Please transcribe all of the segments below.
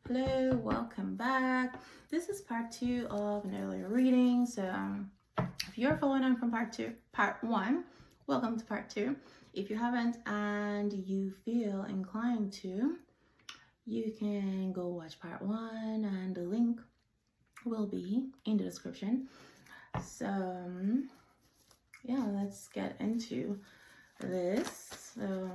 Hello, welcome back. This is part 2 of an earlier reading. So if you're following on from part 1, welcome to part 2. If you haven't and you feel inclined to, you can go watch part 1 and the link will be in the description. So yeah, let's get into this. So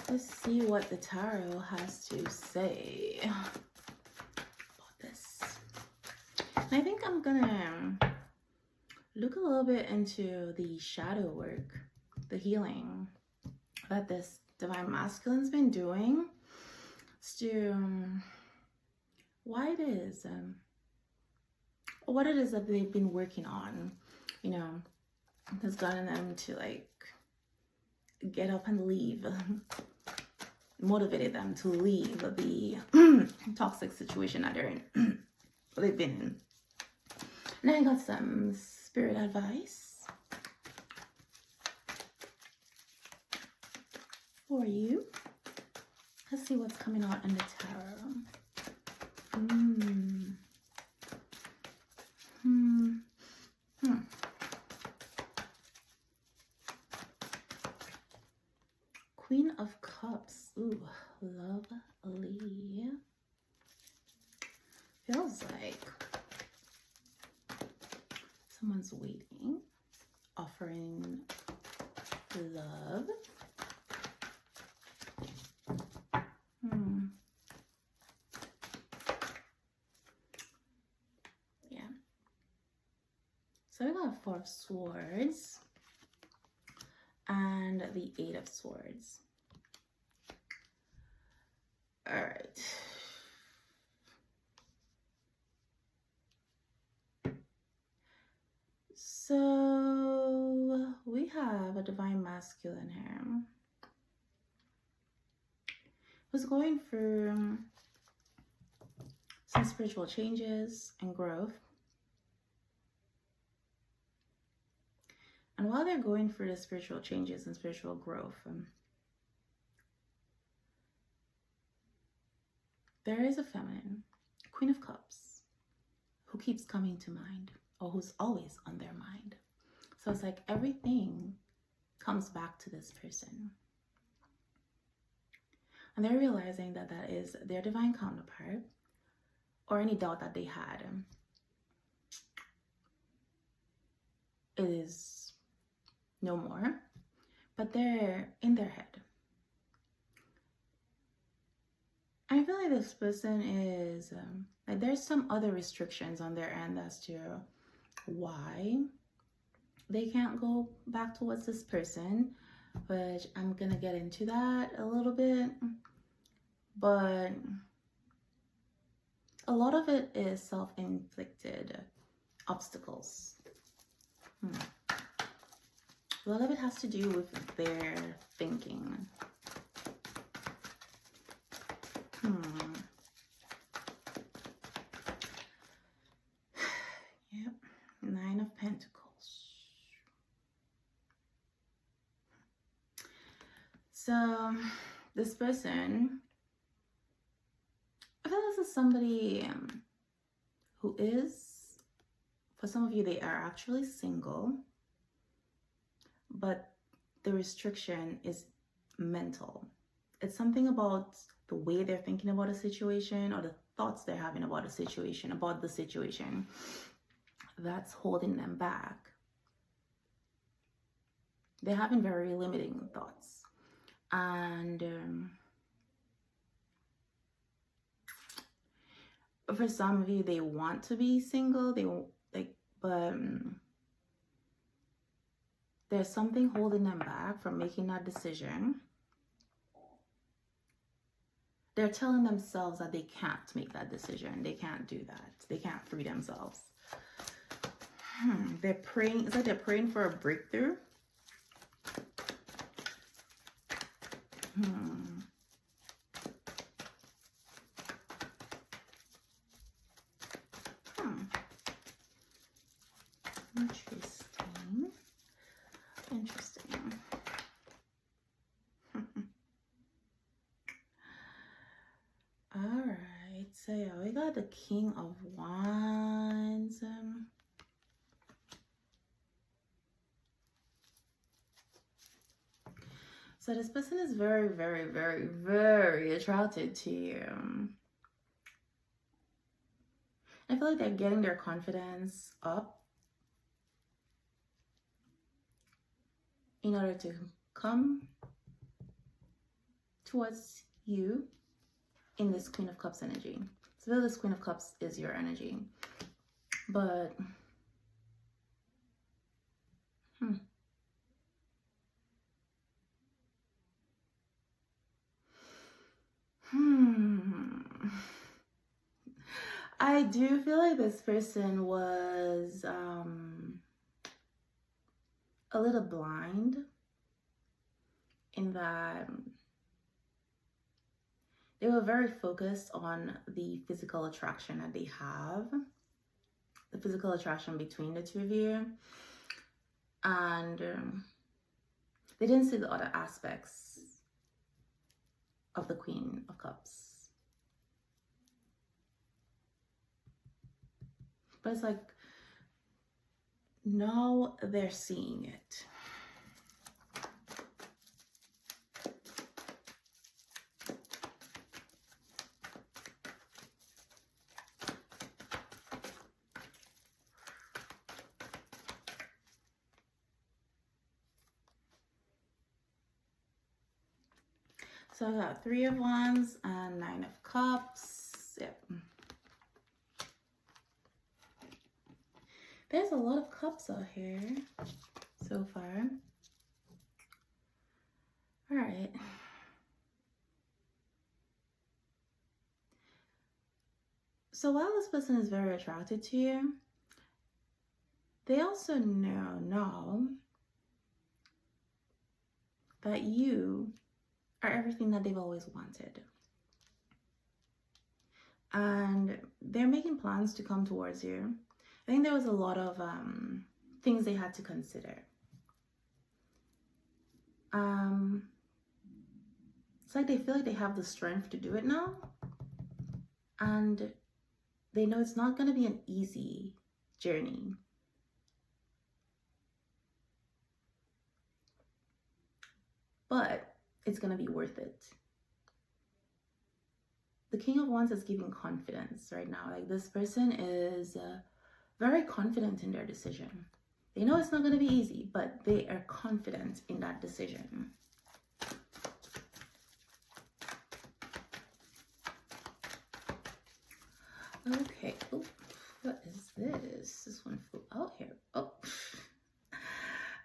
let's see what the tarot has to say about this. And I think I'm gonna look a little bit into the shadow work, the healing that this divine masculine's been doing as to why it is, what it is that they've been working on, you know, has gotten them to like get up and leave, motivated them to leave the toxic situation that they've been in. And I got some spirit advice for you. Let's see what's coming out in the tarot. Queen of Cups. Ooh, lovely. Feels like someone's waiting, offering love. Yeah. So we got 4 of Swords and the 8 of Swords. All right. So we have a divine masculine here who's going through some spiritual changes and growth. And while they're going through the spiritual changes and spiritual growth, there is a feminine, Queen of Cups, who keeps coming to mind, or who's always on their mind. So it's like everything comes back to this person. And they're realizing that that is their divine counterpart, or any doubt that they had. It is no more, but they're in their head. I feel like this person is, like there's some other restrictions on their end as to why they can't go back towards this person, which I'm gonna get into that a little bit. But a lot of it is self-inflicted obstacles. A lot of it has to do with their thinking. Yep, 9 of Pentacles. So this person, I feel this is somebody who is, for some of you, they are actually single, but the restriction is mental. It's something about the way they're thinking about a situation, or the thoughts they're having about a situation, about the situation, that's holding them back. They're having very limiting thoughts. And for some of you, they want to be single, but there's something holding them back from making that decision. They're telling themselves that they can't make that decision. They can't do that. They can't free themselves. They're praying. It's like they're praying for a breakthrough. Interesting. so yeah, we got the King of Wands. So this person is very, very, very, very attracted to you. I feel like they're getting their confidence up in order to come towards you in this Queen of Cups energy. So this Queen of Cups is your energy. But I do feel like this person was a little blind in that they were very focused on the physical attraction that they have, the physical attraction between the two of you, and they didn't see the other aspects of the Queen of Cups. But it's like, now they're seeing it. So I got 3 of Wands and 9 of Cups. Yep. There's a lot of cups out here so far. All right. So while this person is very attracted to you, they also know that you are everything that they've always wanted. And they're making plans to come towards you. I think there was a lot of things they had to consider. It's like they feel like they have the strength to do it now. And they know it's not going to be an easy journey. But it's going to be worth it. The King of Wands is giving confidence right now. Like, this person is very confident in their decision. They know it's not going to be easy, but they are confident in that decision. Okay. Oh, what is this? This one flew out here. Oh.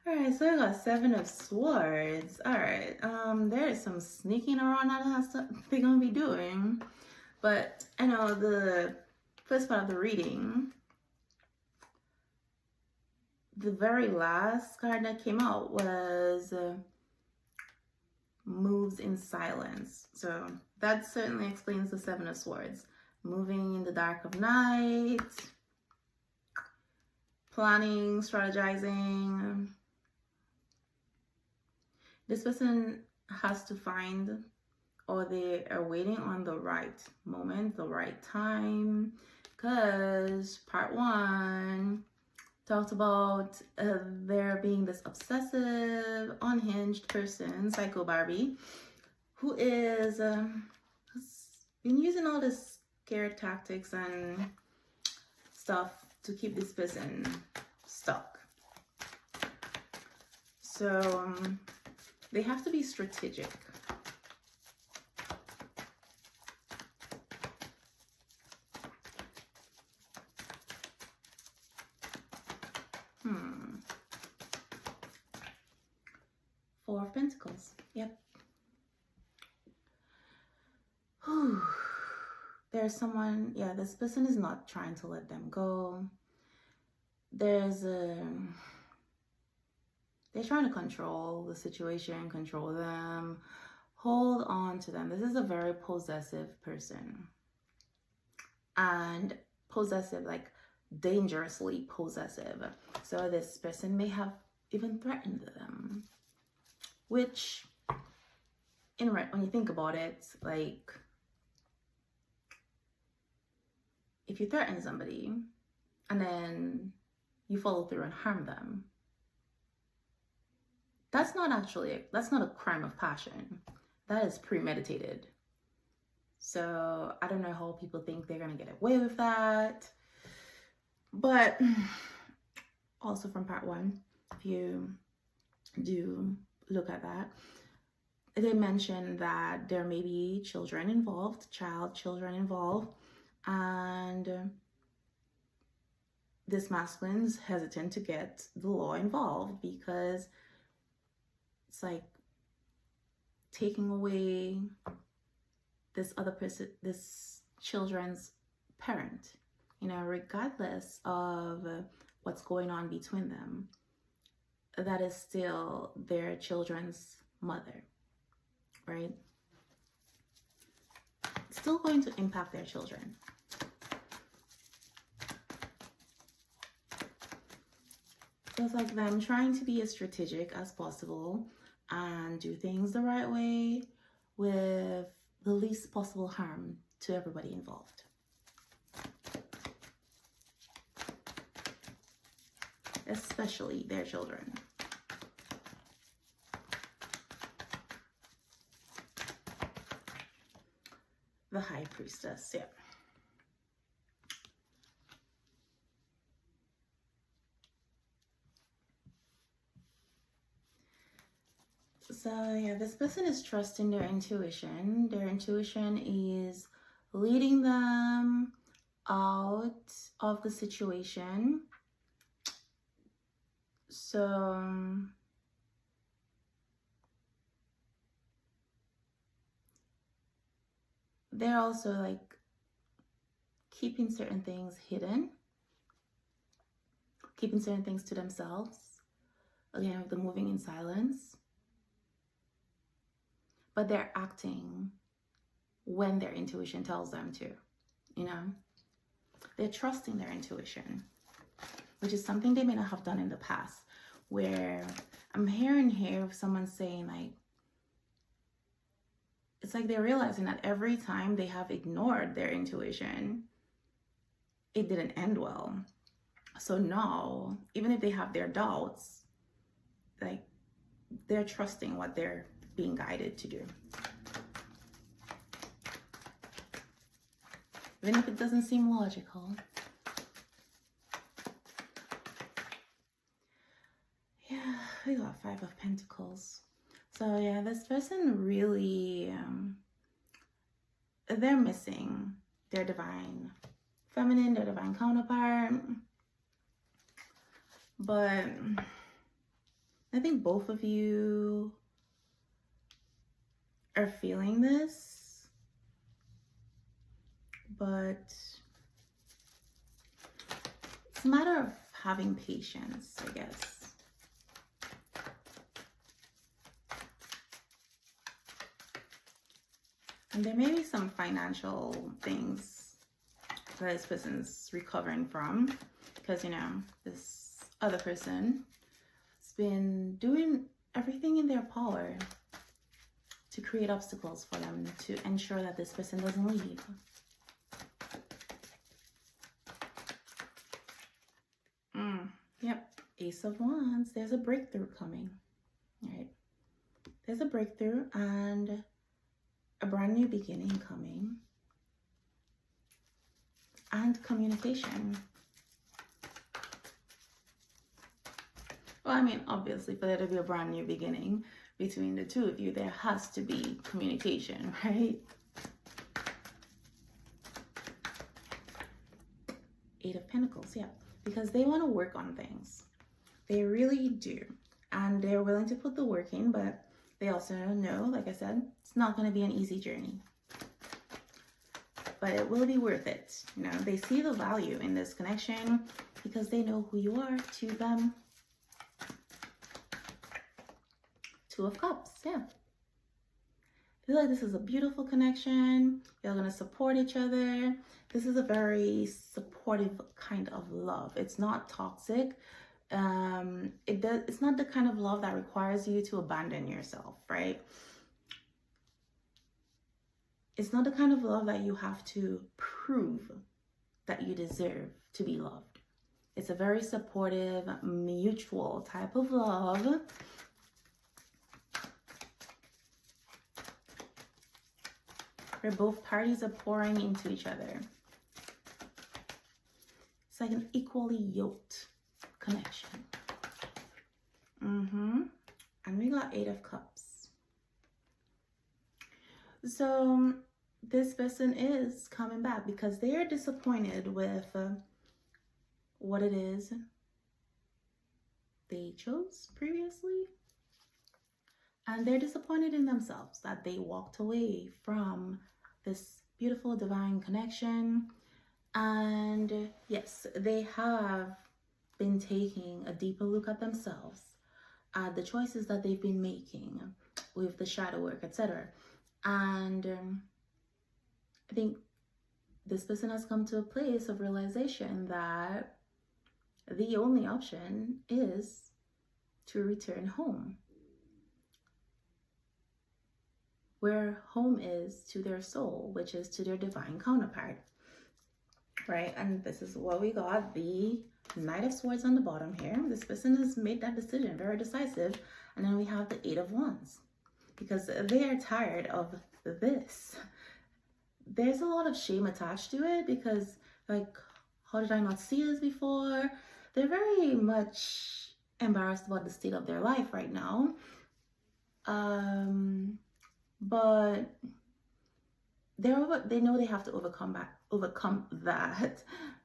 All right, so I got 7 of Swords. All right, there is some sneaking around that stuff they're gonna be doing, but I know the first part of the reading, the very last card that came out was moves in silence. So that certainly explains the 7 of Swords. Moving in the dark of night, planning, strategizing. This person has to find, or they are waiting on the right moment, the right time, because part 1 talked about there being this obsessive, unhinged person, Psycho-Barbie, who is has been using all this scare tactics and stuff to keep this person stuck. So they have to be strategic. Four of Pentacles. Yep. Whew. There's someone, yeah, this person is not trying to let them go. They're trying to control the situation, control them, hold on to them. This is a very possessive person. And possessive, like dangerously possessive. So this person may have even threatened them. Which, when you think about it, like, if you threaten somebody and then you follow through and harm them, that's not a crime of passion. That is premeditated. So I don't know how people think they're going to get away with that. But also from part 1, if you do look at that, they mentioned that there may be children involved, children involved, and this masculine's hesitant to get the law involved because it's like taking away this other person, this children's parent, you know, regardless of what's going on between them, that is still their children's mother, right? It's still going to impact their children. So it's like them trying to be as strategic as possible and do things the right way with the least possible harm to everybody involved. Especially their children. The High Priestess, yeah. So yeah, this person is trusting their intuition. Their intuition is leading them out of the situation. So they're also like keeping certain things hidden, keeping certain things to themselves. Again, with the moving in silence. But they're acting when their intuition tells them to, you know? They're trusting their intuition, which is something they may not have done in the past, where I'm hearing here of someone saying like, it's like they're realizing that every time they have ignored their intuition, it didn't end well. So now, even if they have their doubts, like they're trusting what they're being guided to do. Even if it doesn't seem logical. Yeah, we got 5 of Pentacles. So yeah, this person really, they're missing their divine feminine, their divine counterpart. But I think both of you are feeling this, but it's a matter of having patience, I guess. And there may be some financial things that this person's recovering from, because, you know, this other person has been doing everything in their power to create obstacles for them to ensure that this person doesn't leave. Yep, Ace of Wands. There's a breakthrough coming, right? There's a breakthrough and a brand new beginning coming. And communication. Well, I mean, obviously, for there to be a brand new beginning between the two of you, there has to be communication, right? 8 of Pentacles, yeah. Because they want to work on things. They really do. And they're willing to put the work in, but they also know, like I said, it's not going to be an easy journey. But it will be worth it. You know, they see the value in this connection because they know who you are to them. 2 of Cups, yeah. I feel like this is a beautiful connection. You're going to support each other. This is a very supportive kind of love. It's not toxic. It's not the kind of love that requires you to abandon yourself, right? It's not the kind of love that you have to prove that you deserve to be loved. It's a very supportive, mutual type of love. Where both parties are pouring into each other. It's like an equally yoked connection. And we got 8 of Cups. So this person is coming back because they are disappointed with what it is they chose previously. And they're disappointed in themselves that they walked away from this beautiful divine connection. And yes, they have been taking a deeper look at themselves, at the choices that they've been making with the shadow work, etc. And I think this person has come to a place of realization that the only option is to return home. Where home is to their soul, which is to their divine counterpart. Right? And this is what we got, the Knight of Swords on the bottom here. This person has made that decision, very decisive. And then we have the 8 of Wands, because they are tired of this. There's a lot of shame attached to it, because like, how did I not see this before? They're very much embarrassed about the state of their life right now. But they know they have to overcome that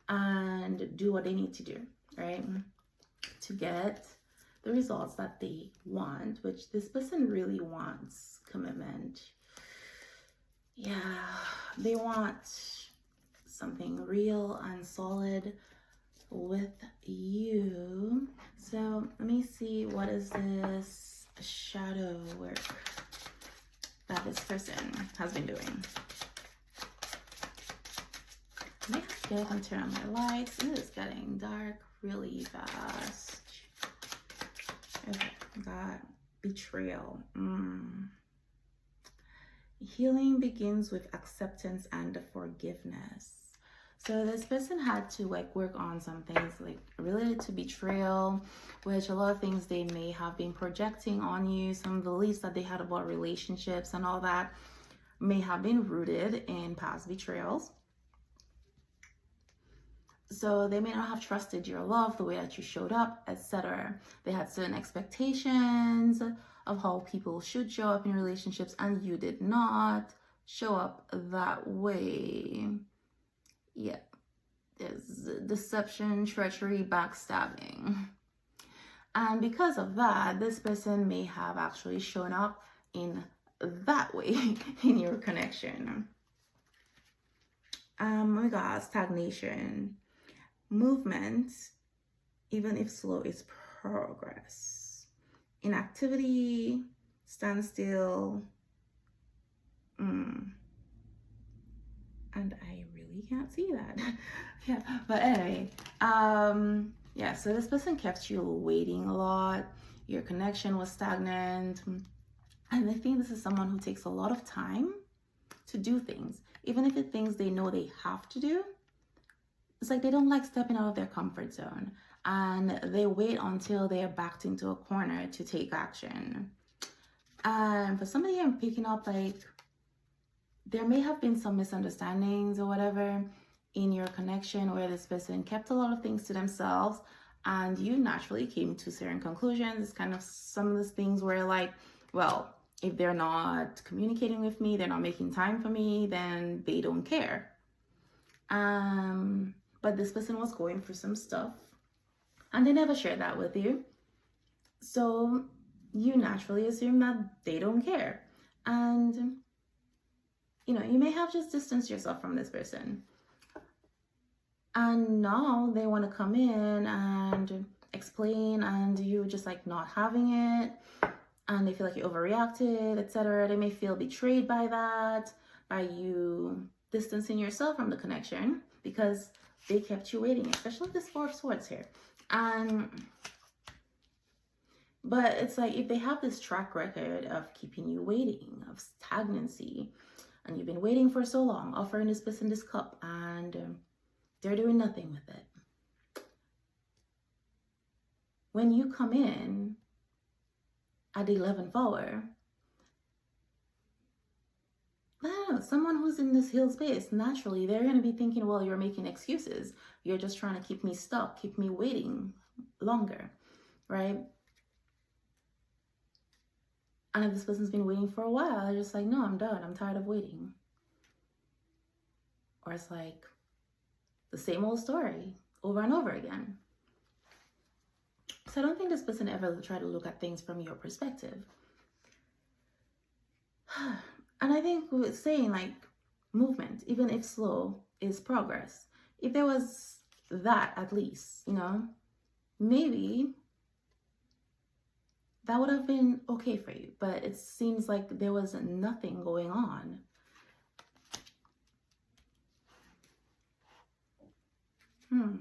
and do what they need to do, right? To get the results that they want, which this person really wants commitment. Yeah, they want something real and solid with you. So let me see, what is this shadow work that this person has been doing? I may have to get up and turn on my lights. It is getting dark really fast. Okay, got betrayal. Healing begins with acceptance and forgiveness. So this person had to like work on some things like related to betrayal, which a lot of things they may have been projecting on you. Some beliefs that they had about relationships and all that may have been rooted in past betrayals. So they may not have trusted your love, the way that you showed up, etc. They had certain expectations of how people should show up in relationships, and you did not show up that way. Yeah, there's deception, treachery, backstabbing. And because of that, this person may have actually shown up in that way in your connection. We got stagnation. Movement, even if slow, is progress. Inactivity, standstill. And I really can't see that. Yeah, but anyway, yeah, so this person kept you waiting a lot. Your connection was stagnant. And I think this is someone who takes a lot of time to do things, even if it's things they know they have to do. It's like they don't like stepping out of their comfort zone, and they wait until they are backed into a corner to take action. And for somebody, I'm picking up like there may have been some misunderstandings or whatever in your connection, where this person kept a lot of things to themselves and you naturally came to certain conclusions. It's kind of some of those things where like, well, if they're not communicating with me, they're not making time for me, then they don't care. But this person was going for some stuff and they never shared that with you. So you naturally assume that they don't care. And, you know, you may have just distanced yourself from this person. And now they want to come in and explain, and you just like not having it. And they feel like you overreacted, etc. They may feel betrayed by that, by you distancing yourself from the connection because they kept you waiting, especially this Four of Swords here. But it's like if they have this track record of keeping you waiting, of stagnancy, and you've been waiting for so long, offering this person this cup, and They're doing nothing with it. When you come in at the 11th hour, I don't know, someone who's in this healed space, naturally, they're going to be thinking, well, you're making excuses. You're just trying to keep me stuck, keep me waiting longer, right? And if this person's been waiting for a while, they're just like, no, I'm done. I'm tired of waiting. Or it's like the same old story over and over again. So I don't think this person ever tried to look at things from your perspective. And I think with saying like movement, even if slow, is progress. If there was that at least, you know, maybe that would have been okay for you. But it seems like there was nothing going on. All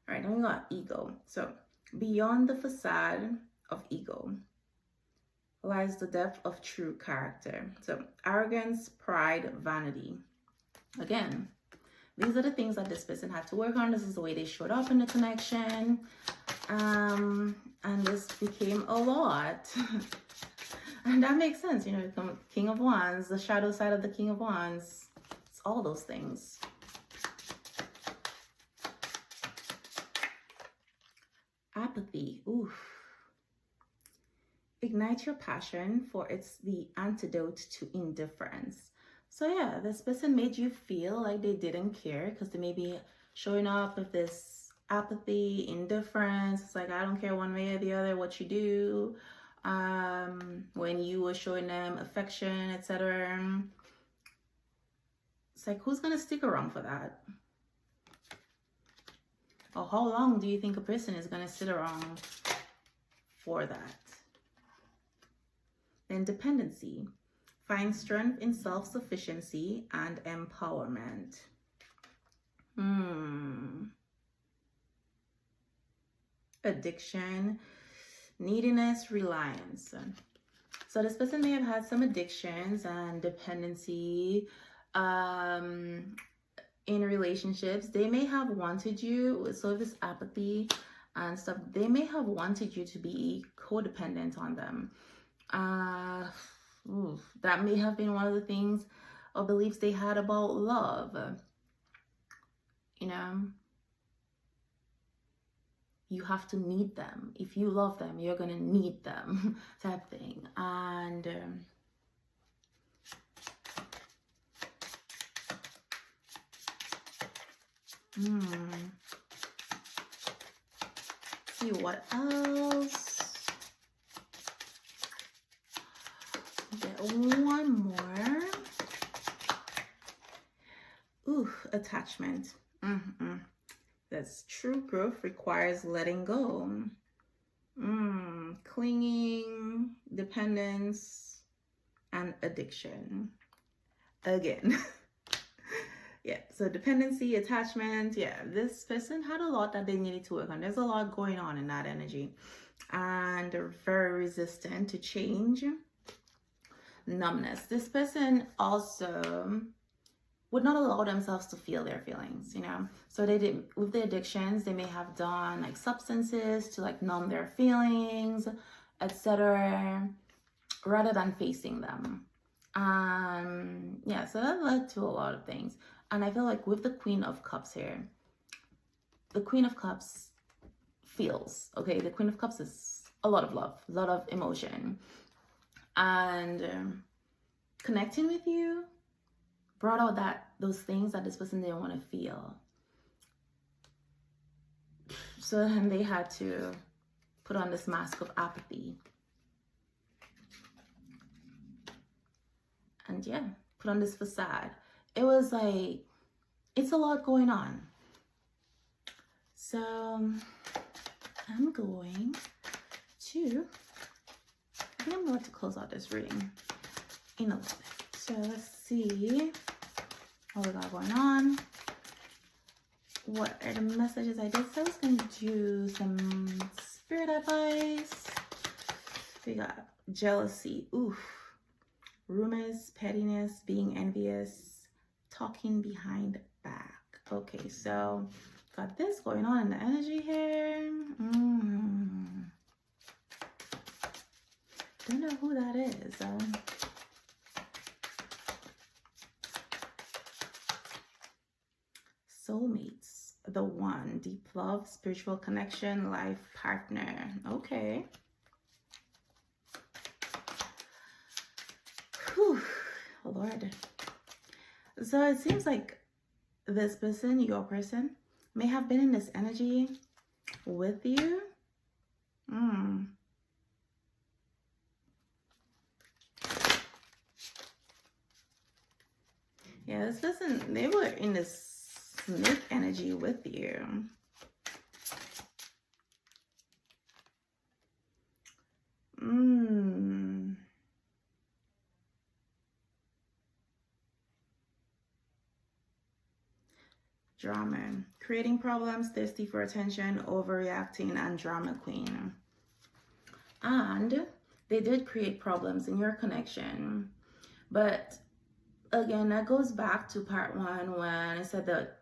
right, then we got ego. So beyond the facade of ego lies the depth of true character. So arrogance, pride, vanity. Again, these are the things that this person had to work on. This is the way they showed up in the connection. And this became a lot. And that makes sense. You know, King of Wands, the shadow side of the King of Wands. It's all those things. Apathy. Oof. Ignite your passion, for it's the antidote to indifference. So yeah, this person made you feel like they didn't care because they may be showing up with this apathy, indifference. It's like, I don't care one way or the other what you do. When you were showing them affection, etc. It's like, who's gonna stick around for that? Or how long do you think a person is gonna sit around for that? Then dependency. Find strength in self-sufficiency and empowerment. Addiction, neediness, reliance. So this person may have had some addictions and dependency in relationships. They may have wanted you, so this apathy and stuff, they may have wanted you to be codependent on them. That may have been one of the things or beliefs they had about love. You know, you have to need them. If you love them, you're gonna need them, type thing. And see what else. One more. Attachment. That's true growth requires letting go. Clinging, dependence, and addiction. Again. Yeah, so dependency, attachment. Yeah, this person had a lot that they needed to work on. There's a lot going on in that energy. And they're very resistant to change. Numbness. This person also would not allow themselves to feel their feelings, you know. So they did, with the addictions, they may have done like substances to like numb their feelings, etc., rather than facing them. Yeah, so that led to a lot of things. And I feel like with the Queen of Cups here, the Queen of Cups feels, okay, the Queen of Cups is a lot of love, a lot of emotion. And connecting with you brought out those things that this person didn't want to feel. So then they had to put on this mask of apathy. And yeah, put on this facade. It was like, it's a lot going on. So I'm going to, I think I'm going to close out this reading in a little bit. So let's see what we got going on. What are the messages I did? So I was going to do some spirit advice. We got jealousy, rumors, pettiness, being envious, talking behind back. Okay, so got this going on in the energy here. Don't know who that is. Soulmates, the one, deep love, spiritual connection, life partner. Okay. Whew, Lord. So it seems like this person, your person, may have been in this energy with you. Yeah, this person, they were in this snake energy with you. Drama. Creating problems, thirsty for attention, overreacting, and drama queen. And they did create problems in your connection. But again, that goes back to part one when I said that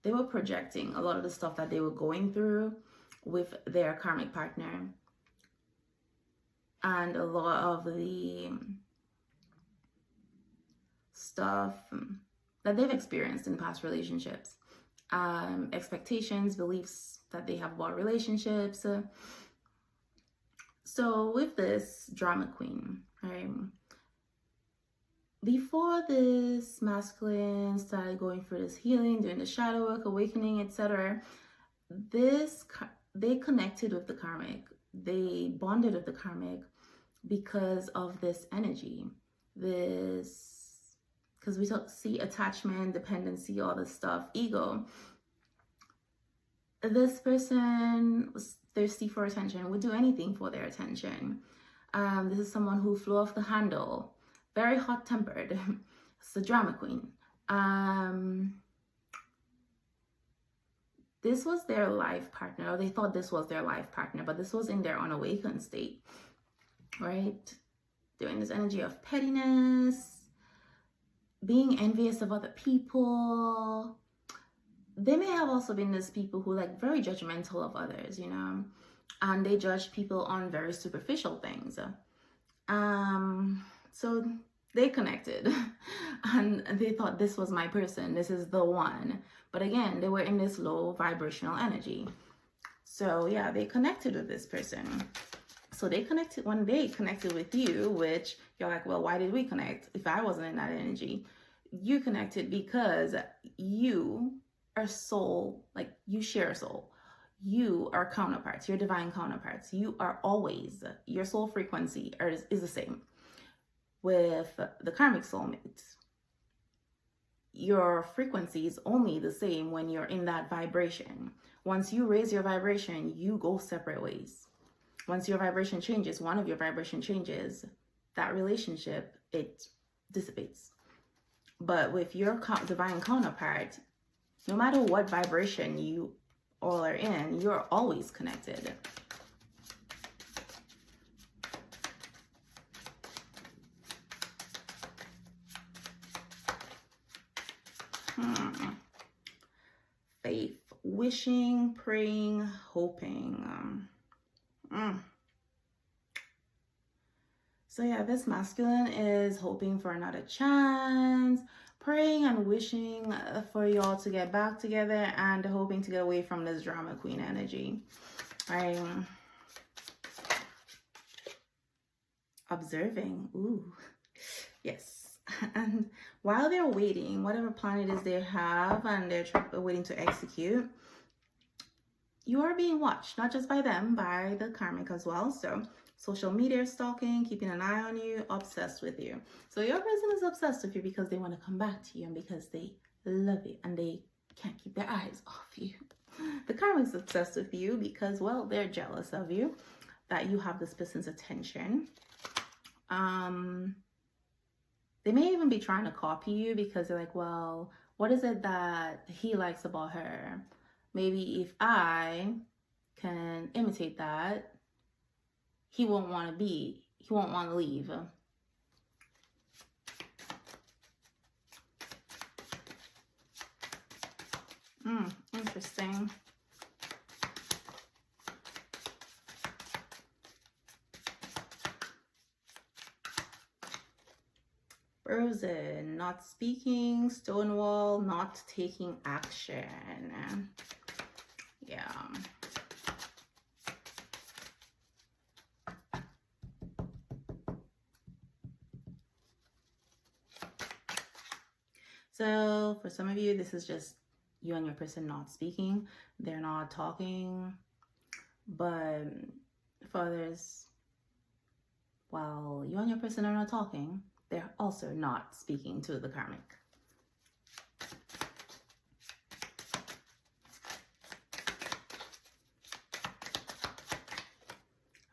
they were projecting a lot of the stuff that they were going through with their karmic partner. And a lot of the stuff that they've experienced in past relationships. Expectations, beliefs that they have about relationships. So with this drama queen, right? Before this masculine started going through this healing, doing the shadow work, awakening, etc., they connected with the karmic. They bonded with the karmic because of this energy. Because we see attachment, dependency, all this stuff, ego. This person was thirsty for attention, would do anything for their attention. This is someone who flew off the handle, very hot-tempered. It's the drama queen. This was their life partner, or they thought this was their life partner, but this was in their unawakened state, right? Doing this energy of pettiness, being envious of other people. They may have also been these people who like very judgmental of others, you know, and they judge people on very superficial things. So they connected and they thought this was my person, this is the one. But again, they were in this low vibrational energy. So yeah, they connected with this person. So they connected, when they connected with you, which you're like, well, why did we connect if I wasn't in that energy? You connected because you are soul, like you share a soul. You are counterparts, your divine counterparts. You are always, your soul frequency is the same. With the karmic soulmates, your frequency is only the same when you're in that vibration. Once you raise your vibration, you go separate ways. Once your vibration changes, one of your vibration changes, that relationship, it dissipates. But with your divine counterpart, no matter what vibration you all are in, you're always connected. Faith, wishing, praying, hoping. So yeah, this masculine is hoping for another chance, praying and wishing for y'all to get back together, and hoping to get away from this drama queen energy. I'm observing. Ooh, yes. And while they're waiting, whatever plan it is they have and they're waiting to execute, you are being watched, not just by them, by the karmic as well. So social media stalking, keeping an eye on you, obsessed with you. So your person is obsessed with you because they want to come back to you and because they love you and they can't keep their eyes off you. The karmic's obsessed with you because, well, they're jealous of you, that you have this person's attention. They may even be trying to copy you because they're like, well, what is it that he likes about her? Maybe if I can imitate that, he won't want to leave. Interesting. Frozen, not speaking, stonewall, not taking action. Yeah. So for some of you, this is just you and your person not speaking. They're not talking. But for others, while you and your person are not talking, they're also not speaking to the karmic.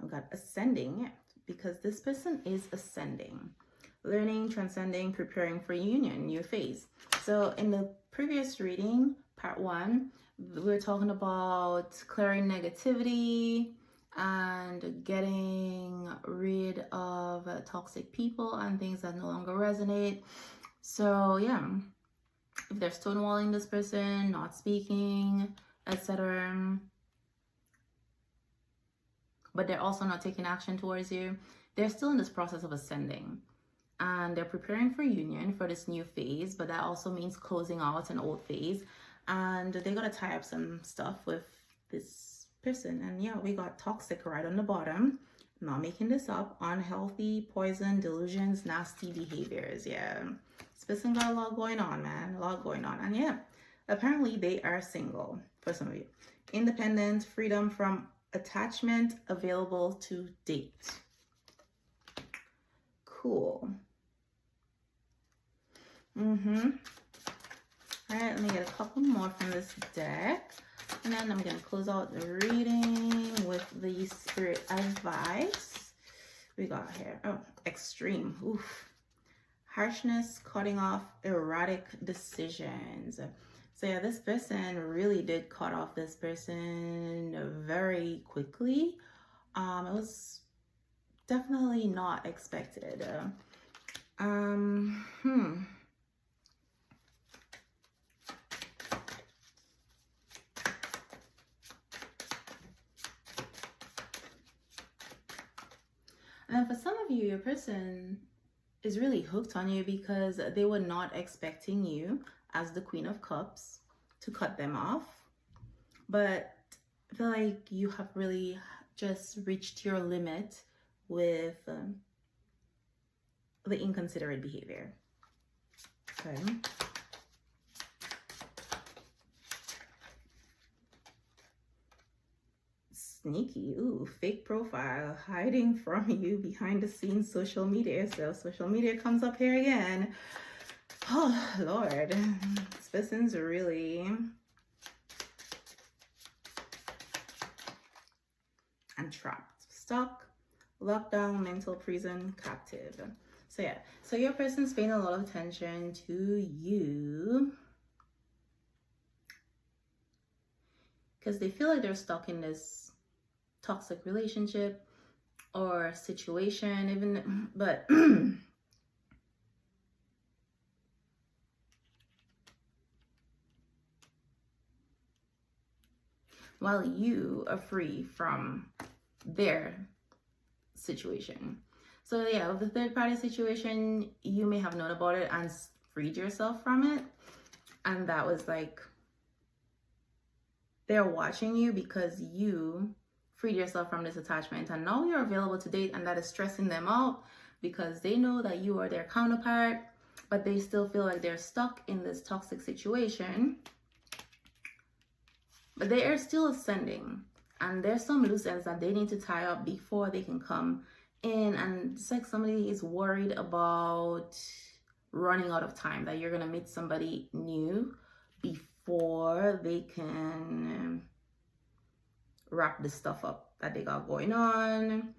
I've got ascending, because this person is ascending. Learning, transcending, preparing for union, new phase. So in the previous reading, part 1, we were talking about clearing negativity and getting rid of toxic people and things that no longer resonate. So yeah, if they're stonewalling this person, not speaking, etc., but they're also not taking action towards you, they're still in this process of ascending. And they're preparing for union, for this new phase, but that also means closing out an old phase. And they got to tie up some stuff with this person. And yeah, we got toxic right on the bottom. I'm not making this up. Unhealthy, poison, delusions, nasty behaviors. Yeah, this person got a lot going on, man. A lot going on. And yeah, apparently they are single for some of you. Independent, freedom from attachment, available to date. Cool. All right, let me get a couple more from this deck, and then I'm going to close out the reading with the spirit advice. We got here, extreme, harshness, cutting off, erratic decisions. So yeah, this person really did cut off this person very quickly. It was definitely not expected. And for some of you, your person is really hooked on you because they were not expecting you as the Queen of Cups to cut them off. But I feel like you have really just reached your limit with the inconsiderate behavior. Okay. Sneaky, fake profile, hiding from you behind the scenes social media. So social media comes up here again. Oh Lord, this person's really trapped, stuck, locked down, mental prison, captive. So yeah, so your person's paying a lot of attention to you because they feel like they're stuck in this toxic relationship or situation, even, but while you are free from their situation. So yeah, with the third party situation, you may have known about it and freed yourself from it, and that was like they're watching you because you freed yourself from this attachment, and now you're available to date, and that is stressing them out because they know that you are their counterpart, but they still feel like they're stuck in this toxic situation. But they are still ascending, and there's some loose ends that they need to tie up before they can come in. And it's like somebody is worried about running out of time, that you're gonna meet somebody new before they can wrap the stuff up that they got going on.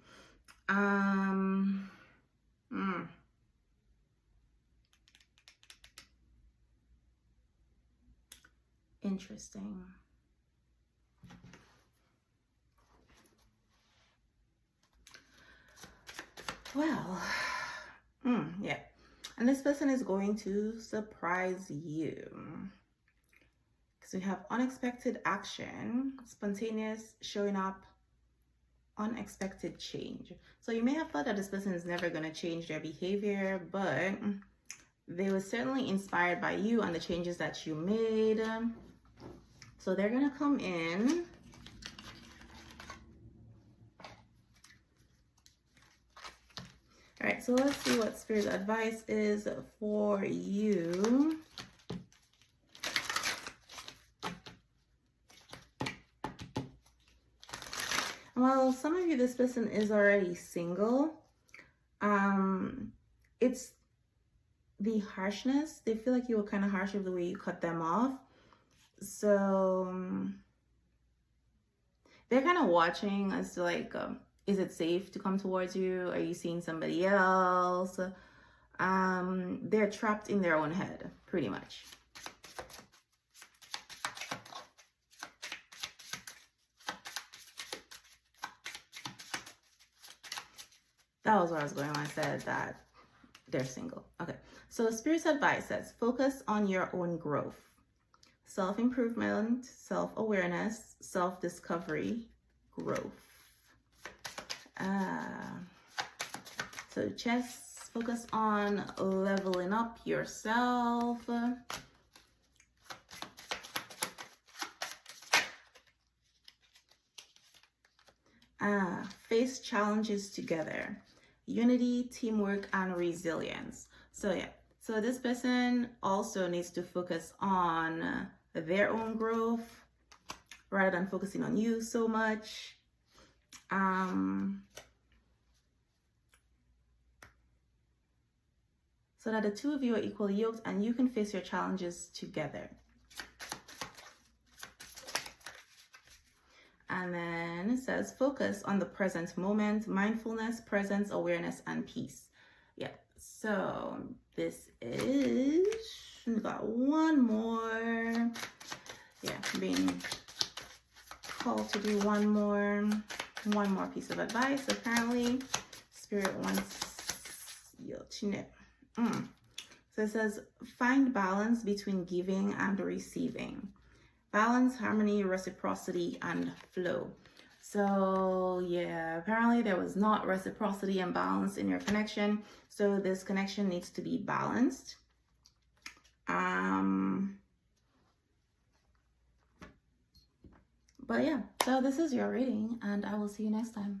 Interesting. Well, yeah. And this person is going to surprise you. So we have unexpected action, spontaneous showing up, unexpected change. So you may have thought that this person is never going to change their behavior, but they were certainly inspired by you and the changes that you made. So they're going to come in. All right, so let's see what Spirit's advice is for you. Well, some of you, this person is already single. It's the harshness. They feel like you were kind of harsh with the way you cut them off. So they're kind of watching as to like, is it safe to come towards you? Are you seeing somebody else? They're trapped in their own head, pretty much. That was where I was going when I said that they're single. Okay, so Spirit's advice says, focus on your own growth, self-improvement, self-awareness, self-discovery, growth. So just focus on leveling up yourself. Face challenges together. Unity, teamwork, and resilience. So yeah, so this person also needs to focus on their own growth rather than focusing on you so much. So that the two of you are equally yoked and you can face your challenges together. And then it says, focus on the present moment, mindfulness, presence, awareness, and peace. Yeah, so this is, we got one more. Yeah, being called to do one more piece of advice. Apparently, Spirit wants you to know. So it says, find balance between giving and receiving. Balance, harmony, reciprocity, and flow. So yeah, apparently there was not reciprocity and balance in your connection. So this connection needs to be balanced. But yeah, so this is your reading and I will see you next time.